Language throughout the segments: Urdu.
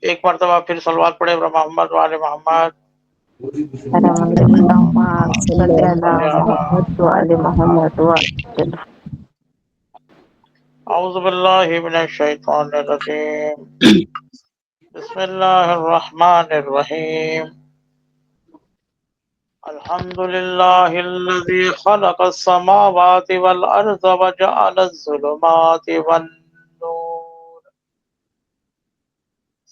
ایک مرتبہ پھر صلوات پڑھے محمد وعلی محمد. اللهم صل على صلی محمد اللہ وعلى محمد وعلى اعوذ باللہ من الشیطان الرجیم. بسم اللہ الرحمن الرحیم. الحمد للہ الذی خلق السماوات والارض وجعل الظلمات والنور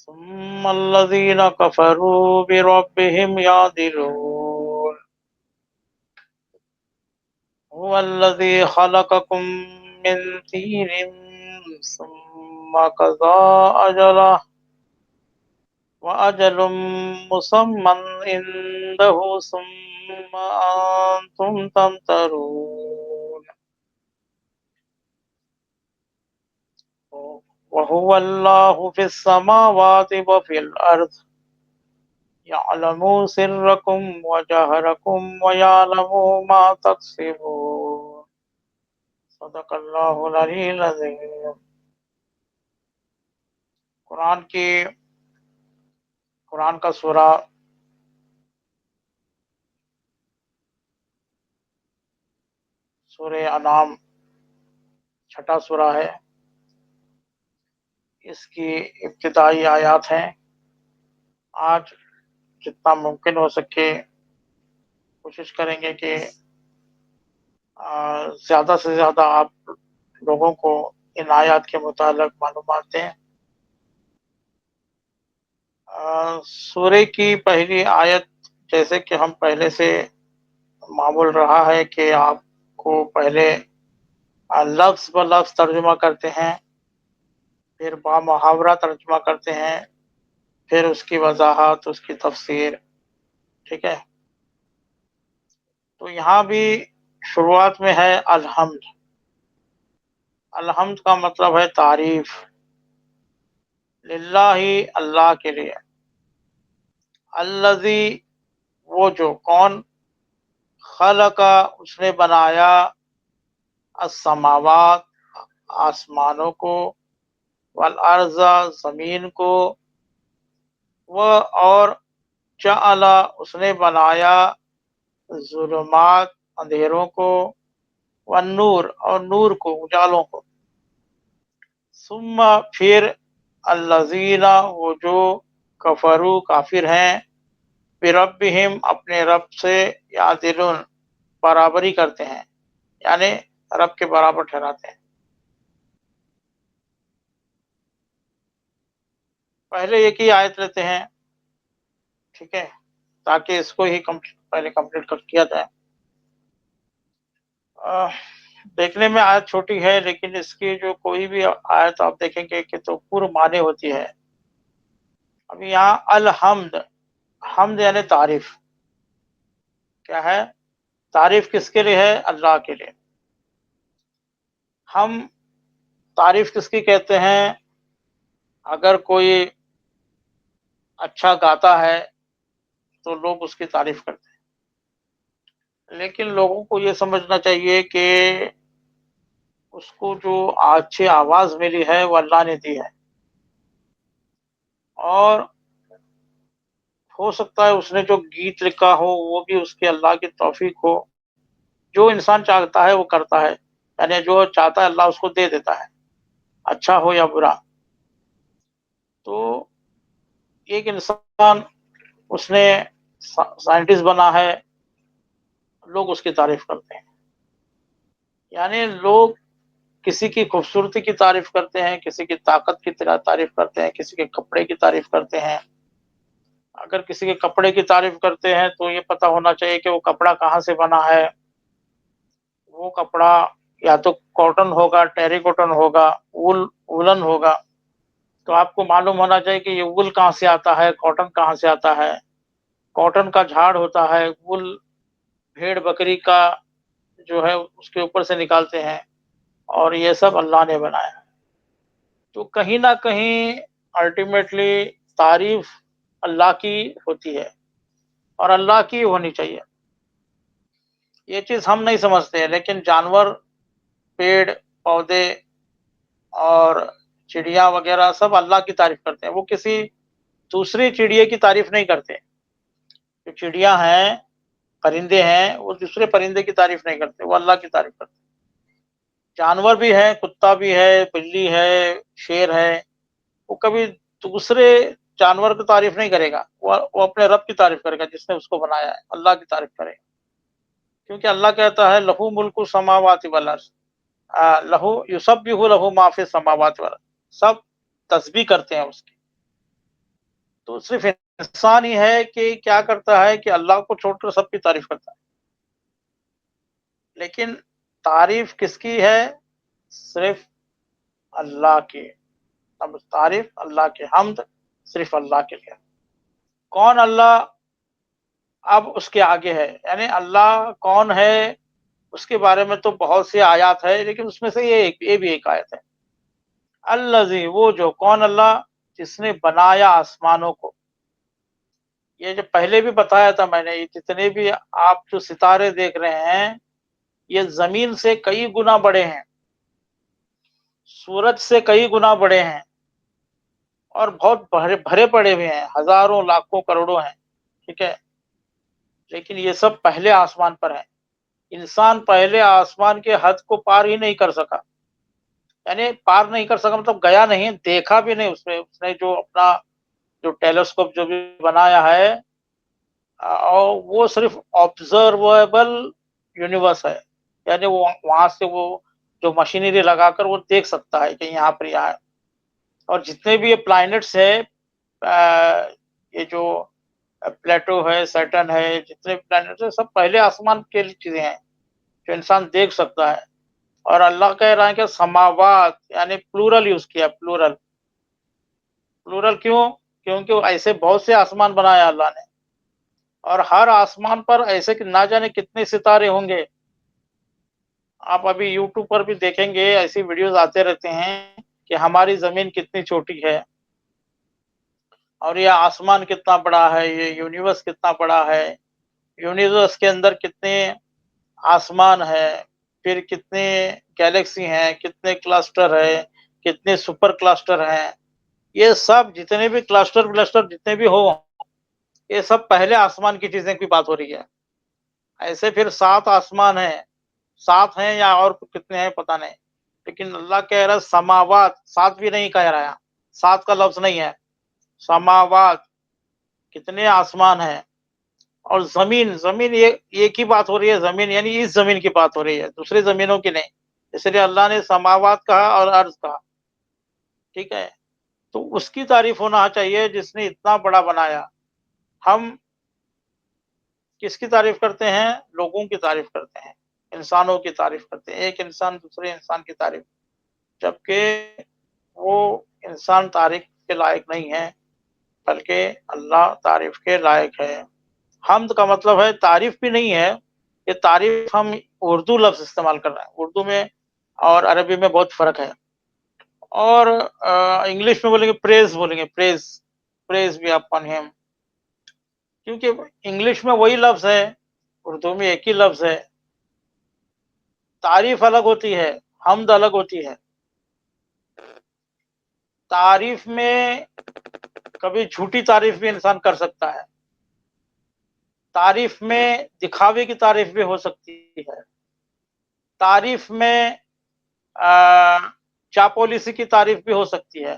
ثم الذین کفروا بربهم یعدلون. هو الذی خلقکم من طین ثم قضى أجله وأجل مسمى عنده ثم أنتم تمترون. وهو الله في السماوات وفي الأرض يعلم سركم وجهركم ويعلم ما تكسبون. صدق اللہ العلی العظیم. قرآن کا سورہ سورہ انعام چھٹا سورہ ہے. اس کی ابتدائی آیات ہیں. آج جتنا ممکن ہو سکے کوشش کریں گے کہ زیادہ سے زیادہ آپ لوگوں کو ان آیات کے متعلق معلومات دیں. سورہ کی پہلی آیت جیسے کہ ہم پہلے سے معمول رہا ہے کہ آپ کو پہلے لفظ ب لفظ ترجمہ کرتے ہیں، پھر با محاورہ ترجمہ کرتے ہیں، پھر اس کی وضاحت، اس کی تفسیر. ٹھیک ہے، تو یہاں بھی شروعات میں ہے الحمد. الحمد کا مطلب ہے تعریف. للہ اللہ کے لیے. الذی وہ جو، کون، خلق اس نے بنایا، السماوات آسمانوں کو، والارض زمین کو، وہ اور جعل اس نے بنایا ظلمات اندھیروں کو، والنور اور نور کو اجالوں کو. ثم پھر الذین وہ جو کفروا کافر ہیں، بربہم اپنے رب سے، یعدلون برابری کرتے ہیں، یعنی رب کے برابر ٹھہراتے ہیں. پہلے ایک ہی آیت لیتے ہیں، ٹھیک ہے، تاکہ اس کو ہی پہلے کمپلیٹ کر کیا جائے. دیکھنے میں آیت چھوٹی ہے، لیکن اس کی جو کوئی بھی آیت آپ دیکھیں گے کہ تو پورا معنی ہوتی ہے. اب یہاں الحمد، حمد یعنی تعریف. کیا ہے؟ تعریف کس کے لیے ہے؟ اللہ کے لیے. ہم تعریف کس کی کہتے ہیں؟ اگر کوئی اچھا گاتا ہے تو لوگ اس کی تعریف کرتے ہیں، لیکن لوگوں کو یہ سمجھنا چاہیے کہ اس کو جو اچھی آواز ملی ہے وہ اللہ نے دی ہے، اور ہو سکتا ہے اس نے جو گیت لکھا ہو وہ بھی اس کے اللہ کی توفیق ہو. جو انسان چاہتا ہے وہ کرتا ہے، یعنی جو چاہتا ہے اللہ اس کو دے دیتا ہے، اچھا ہو یا برا. تو ایک انسان اس نے سائنٹسٹ بنا ہے، لوگ اس کی تعریف کرتے ہیں. یعنی لوگ کسی کی خوبصورتی کی تعریف کرتے ہیں، کسی کی طاقت کی تعریف کرتے ہیں، کسی کے کپڑے کی تعریف کرتے ہیں. اگر کسی کے کپڑے کی تعریف کرتے ہیں تو یہ پتہ ہونا چاہیے کہ وہ کپڑا کہاں سے بنا ہے. وہ کپڑا یا تو کاٹن ہوگا، ٹیری کاٹن ہوگا، وولن ہوگا. تو آپ کو معلوم ہونا چاہیے کہ یہ وول کہاں سے آتا ہے، کاٹن کہاں سے آتا ہے. کاٹن کا جھاڑ ہوتا ہے، وول بھیڑ بکری کا جو ہے اس کے اوپر سے نکالتے ہیں، اور یہ سب اللہ نے بنایا. تو کہیں نہ کہیں الٹیمیٹلی تعریف اللہ کی ہوتی ہے، اور اللہ کی ہونی چاہیے. یہ چیز ہم نہیں سمجھتے ہیں، لیکن جانور، پیڑ پودے اور چڑیا وغیرہ سب اللہ کی تعریف کرتے ہیں. وہ کسی دوسری چڑیا کی تعریف نہیں کرتے. جو چڑیاں ہیں، پرندے ہیں، وہ دوسرے پرندے کی تعریف نہیں کرتے، وہ اللہ کی تعریف کرتے. جانور بھی ہیں، کتا بھی ہے، بلی ہے، شیر ہے، وہ کبھی دوسرے جانور کی تعریف نہیں کرے گا، وہ اپنے رب کی تعریف کرے گا جس نے اس کو بنایا ہے، اللہ کی تعریف کرے گا. کیونکہ اللہ کہتا ہے لہو ملک السماوات والارض، لہو یسبح لہو ما فی السماوات والارض، سب تسبیح کرتے ہیں اس کی. تو صرف انسان ہی ہے کہ کیا کرتا ہے کہ اللہ کو چھوڑ کر سب کی تعریف کرتا ہے. لیکن تعریف کس کی ہے؟ صرف اللہ کی. اب تعریف اللہ کے، حمد صرف اللہ کے لیے. کون اللہ اب اس کے آگے ہے، یعنی اللہ کون ہے اس کے بارے میں تو بہت سی آیات ہے، لیکن اس میں سے یہ بھی ایک آیت ہے. الذی، وہ جو، کون اللہ جس نے بنایا آسمانوں کو. یہ جو پہلے بھی بتایا تھا میں نے، یہ جتنے بھی آپ جو ستارے دیکھ رہے ہیں یہ زمین سے کئی گنا بڑے ہیں، سورج سے کئی گنا بڑے ہیں، اور بہت بھرے پڑے ہوئے ہیں، ہزاروں لاکھوں کروڑوں ہیں. ٹھیک ہے، لیکن یہ سب پہلے آسمان پر ہیں. انسان پہلے آسمان کے حد کو پار ہی نہیں کر سکا، یعنی پار نہیں کر سکا مطلب گیا نہیں، دیکھا بھی نہیں. اس نے جو اپنا جو ٹیلیسکوپ جو بھی بنایا ہے، اور وہ صرف آبزرویبل یونیورس ہے، یعنی وہ وہاں سے وہ جو مشینری لگا کر وہ دیکھ سکتا ہے کہ یہاں پر یہاں ہے. اور جتنے بھی یہ پلانٹس ہے، یہ جو پلیٹو ہے، سیٹرن ہے، جتنے پلانٹس ہیں سب پہلے آسمان کے چیزیں ہیں جو انسان دیکھ سکتا ہے. اور اللہ کہہ رہا ہے کہ سماوات، یعنی پلورل یوز کیا، پلورل. پلورل کیوں؟ کیونکہ ایسے بہت سے آسمان بنایا اللہ نے، اور ہر آسمان پر ایسے کہ نہ جانے کتنے ستارے ہوں گے. آپ ابھی یوٹیوب پر بھی دیکھیں گے، ایسی ویڈیوز آتے رہتے ہیں کہ ہماری زمین کتنی چھوٹی ہے، اور یہ آسمان کتنا بڑا ہے، یہ یونیورس کتنا بڑا ہے، یونیورس کے اندر کتنے آسمان ہے، پھر کتنے گیلیکسی ہیں، کتنے کلسٹر ہے، کتنے سپر کلسٹر ہیں. یہ سب جتنے بھی کلسٹر جتنے بھی ہو، یہ سب پہلے آسمان کی چیزیں کی بات ہو رہی ہے. ایسے پھر 7 آسمان ہیں، 7 ہیں یا اور کتنے ہیں پتہ نہیں، لیکن اللہ کہہ رہا ہے سماوات، 7 بھی نہیں کہہ رہا ہے، 7 کا لفظ نہیں ہے، سماوات، کتنے آسمان ہیں. اور زمین ایک ہی بات ہو رہی ہے، زمین یعنی اس زمین کی بات ہو رہی ہے، دوسری زمینوں کی نہیں. اس لیے اللہ نے سماوات کہا اور ارض کہا. ٹھیک ہے، تو اس کی تعریف ہونا چاہیے جس نے اتنا بڑا بنایا. ہم کس کی تعریف کرتے ہیں؟ لوگوں کی تعریف کرتے ہیں، انسانوں کی تعریف کرتے ہیں. ایک انسان دوسرے انسان کی تعریف، جبکہ وہ انسان تعریف کے لائق نہیں ہے، بلکہ اللہ تعریف کے لائق ہے. حمد کا مطلب ہے تعریف بھی نہیں ہے، یہ تعریف ہم اردو لفظ استعمال کر رہے ہیں. اردو میں اور عربی میں بہت فرق ہے. اور انگلش میں بولیں گے پریز، بولیں گے پریز بھی اپن ہم، کیونکہ انگلش میں وہی لفظ ہے، اردو میں ایک ہی لفظ ہے. تعریف الگ ہوتی ہے، حمد الگ ہوتی ہے. تعریف میں کبھی جھوٹی تعریف بھی انسان کر سکتا ہے، تعریف میں دکھاوے کی تعریف بھی ہو سکتی ہے، تعریف میں چاپولیسی کی تعریف بھی ہو سکتی ہے،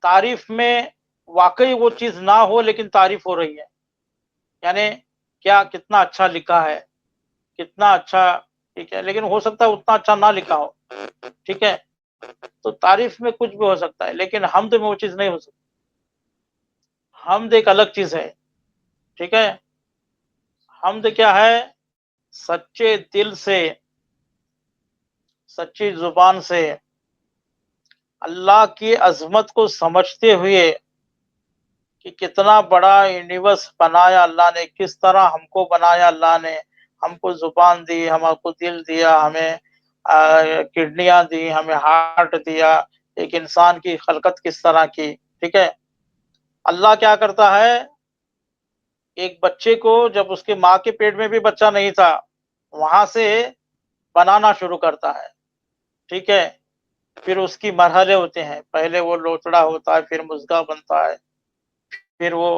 تعریف میں واقعی وہ چیز نہ ہو لیکن تعریف ہو رہی ہے، یعنی کیا کتنا اچھا لکھا ہے، کتنا اچھا. ٹھیک ہے، لیکن ہو سکتا ہے اتنا اچھا نہ لکھا ہو. ٹھیک ہے، تو تعریف میں کچھ بھی ہو سکتا ہے، لیکن حمد میں وہ چیز نہیں ہو سکتی. حمد ایک الگ چیز ہے. ٹھیک ہے، حمد کیا ہے؟ سچے دل سے، سچی زبان سے اللہ کی عظمت کو سمجھتے ہوئے کہ کتنا بڑا یونیورس بنایا اللہ نے، کس طرح ہم کو بنایا اللہ نے، ہم کو زبان دی، ہم کو دل دیا، ہمیں کڈنیاں دی، ہمیں ہارٹ دیا، ایک انسان کی خلقت کس طرح کی. ٹھیک ہے، اللہ کیا کرتا ہے، ایک بچے کو جب اس کے ماں کے پیٹ میں بھی بچہ نہیں تھا وہاں سے بنانا شروع کرتا ہے. ٹھیک ہے، پھر اس کی مرحلے ہوتے ہیں، پہلے وہ لوتڑا ہوتا ہے، پھر مزگا بنتا ہے، پھر وہ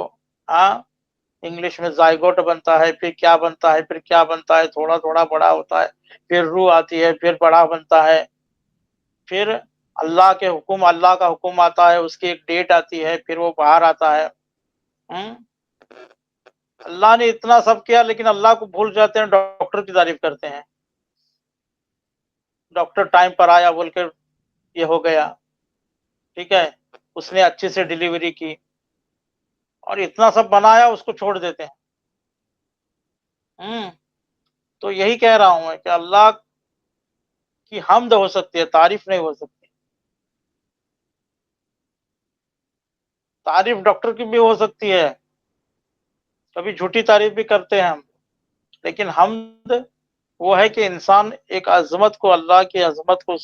انگلش میں زائگوٹ بنتا ہے، پھر کیا بنتا ہے، پھر کیا بنتا ہے، تھوڑا تھوڑا بڑا ہوتا ہے، پھر روح آتی ہے، پھر بڑا بنتا ہے، پھر اللہ کا حکم آتا ہے، اس کی ایک ڈیٹ آتی ہے، پھر وہ باہر آتا ہے۔ اللہ نے اتنا سب کیا لیکن اللہ کو بھول جاتے ہیں، ڈاکٹر کی تعریف کرتے ہیں، ڈاکٹر ٹائم پر آیا بول کے یہ ہو گیا، ٹھیک ہے، اس نے اچھے سے ڈیلیوری کی، اور اتنا سب بنایا اس کو چھوڑ دیتے ہیں۔ تو یہی کہہ رہا ہوں میں کہ اللہ کی حمد ہو سکتی ہے، تعریف نہیں ہو سکتی۔ تعریف ڈاکٹر کی بھی ہو سکتی ہے، کبھی جھوٹی تعریف بھی کرتے ہیں ہم، لیکن حمد وہ ہے کہ انسان ایک عظمت کو، اللہ کی عظمت کو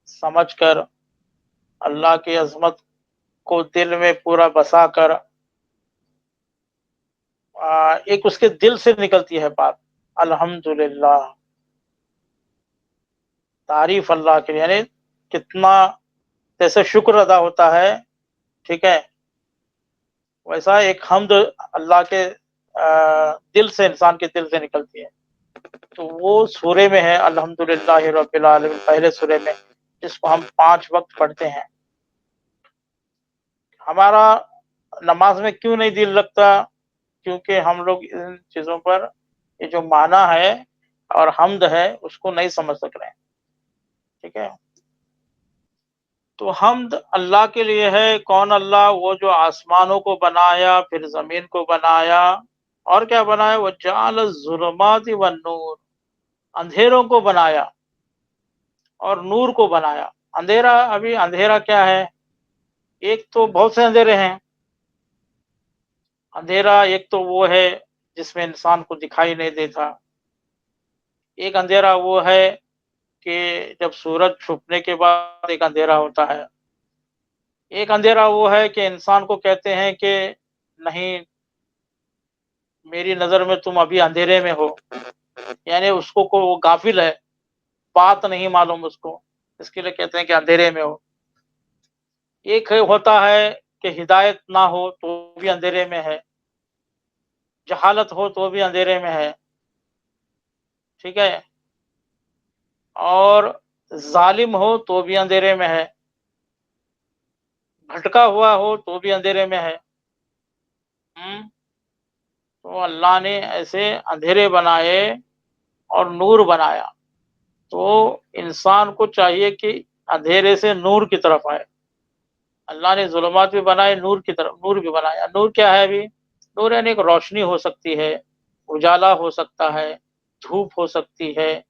سمجھ کر، اللہ کی عظمت کو دل میں پورا بسا کر، ایک اس کے دل سے نکلتی ہے بات، الحمدللہ، تعریف اللہ کے لیے، یعنی کتنا جیسے شکر ادا ہوتا ہے، ٹھیک ہے، ویسا ایک حمد اللہ کے دل سے، انسان کے دل سے نکلتی ہے۔ تو وہ سورے میں ہے الحمدللہ رب العالمین، پہلے سورے میں، جس کو ہم 5 وقت پڑھتے ہیں۔ ہمارا نماز میں کیوں نہیں دل لگتا؟ کیونکہ ہم لوگ ان چیزوں پر یہ جو معنی ہے اور حمد ہے اس کو نہیں سمجھ سک رہے ہیں، ٹھیک ہے۔ تو حمد اللہ کے لیے ہے۔ کون اللہ؟ وہ جو آسمانوں کو بنایا، پھر زمین کو بنایا، اور کیا بنایا؟ وَجَعَلَ الظُّلُمَاتِ وَالنُّورَ، اندھیروں کو بنایا اور نور کو بنایا۔ اندھیرا، ابھی اندھیرا کیا ہے؟ ایک تو بہت سے اندھیرے ہیں۔ اندھیرا ایک تو وہ ہے جس میں انسان کو دکھائی نہیں دیتا، ایک اندھیرا وہ ہے کہ جب سورج چھپنے کے بعد ایک اندھیرا ہوتا ہے، ایک اندھیرا وہ ہے کہ انسان کو کہتے ہیں کہ نہیں، میری نظر میں تم ابھی اندھیرے میں ہو، یعنی اس کو وہ غافل ہے، بات نہیں معلوم اس کو، اس کے لیے کہتے ہیں کہ اندھیرے میں ہو۔ ایک ہوتا ہے کہ ہدایت نہ ہو تو بھی اندھیرے میں ہے، جہالت ہو تو بھی اندھیرے میں ہے، ٹھیک ہے، اور ظالم ہو تو بھی اندھیرے میں ہے، بھٹکا ہوا ہو تو بھی اندھیرے میں ہے۔ تو اللہ نے ایسے اندھیرے بنائے اور نور بنایا، تو انسان کو چاہیے کہ اندھیرے سے نور کی طرف آئے۔ اللہ نے ظلمات بھی بنائے، نور کی طرف نور بھی بنایا۔ نور کیا ہے؟ ابھی نور یعنی ایک روشنی ہو سکتی ہے، اجالا ہو سکتا ہے، دھوپ ہو سکتی ہے،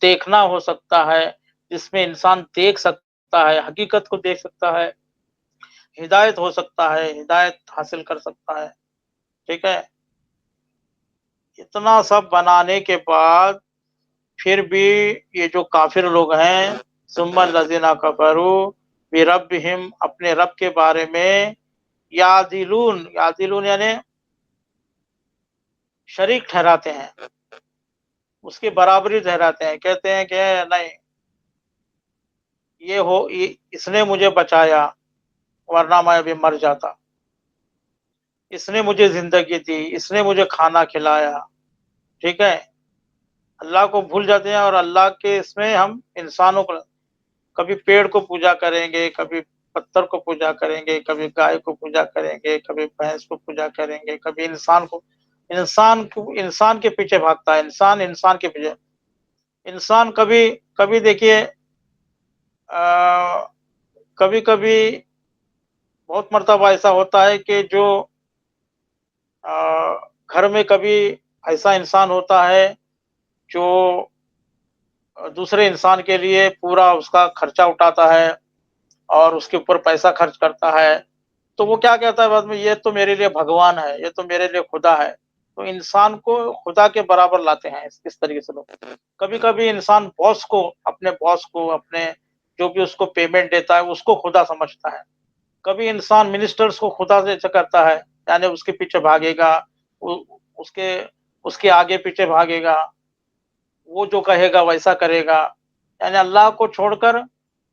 دیکھنا ہو سکتا ہے، جس میں انسان دیکھ سکتا ہے، حقیقت کو دیکھ سکتا ہے، ہدایت ہو سکتا ہے، ہدایت حاصل کر سکتا ہے، ٹھیک ہے۔ اتنا سب بنانے کے بعد پھر بھی یہ جو کافر لوگ ہیں، ثم الذین کفروا بربہم، اپنے رب کے بارے میں یعدلون، یعدلون یعنی شریک ٹھہراتے ہیں، اس کی برابری ٹھہراتے ہیں، کہتے ہیں کہ نہیں، اس نے مجھے بچایا ورنہ میں ابھی مر جاتا، اس نے مجھے زندگی دی، اس نے مجھے کھانا کھلایا، ٹھیک ہے۔ اللہ کو بھول جاتے ہیں، اور اللہ کے اس میں ہم انسانوں کو، کبھی پیڑ کو پوجا کریں گے، کبھی پتھر کو پوجا کریں گے، کبھی گائے کو پوجا کریں گے، کبھی بھینس کو پوجا کریں گے، کبھی انسان کے پیچھے بھاگتا ہے، انسان کے پیچھے، انسان کبھی دیکھیے، کبھی کبھی بہت مرتبہ ایسا ہوتا ہے کہ جو گھر میں کبھی ایسا انسان ہوتا ہے جو دوسرے انسان کے لیے پورا اس کا خرچہ اٹھاتا ہے اور اس کے اوپر پیسہ خرچ کرتا ہے، تو وہ کیا کہتا ہے بعد میں؟ یہ تو میرے لیے بھگوان ہے، یہ تو میرے لیے خدا ہے۔ تو انسان کو خدا کے برابر لاتے ہیں اس طریقے سے لوگ۔ کبھی کبھی انسان اپنے باس کو، اپنے جو بھی اس کو پیمنٹ دیتا ہے اس کو خدا سمجھتا ہے۔ کبھی انسان منسٹرز کو خدا سے کرتا ہے، یعنی اس کے پیچھے بھاگے گا، اس کے آگے پیچھے بھاگے گا، وہ جو کہے گا ویسا کرے گا، یعنی اللہ کو چھوڑ کر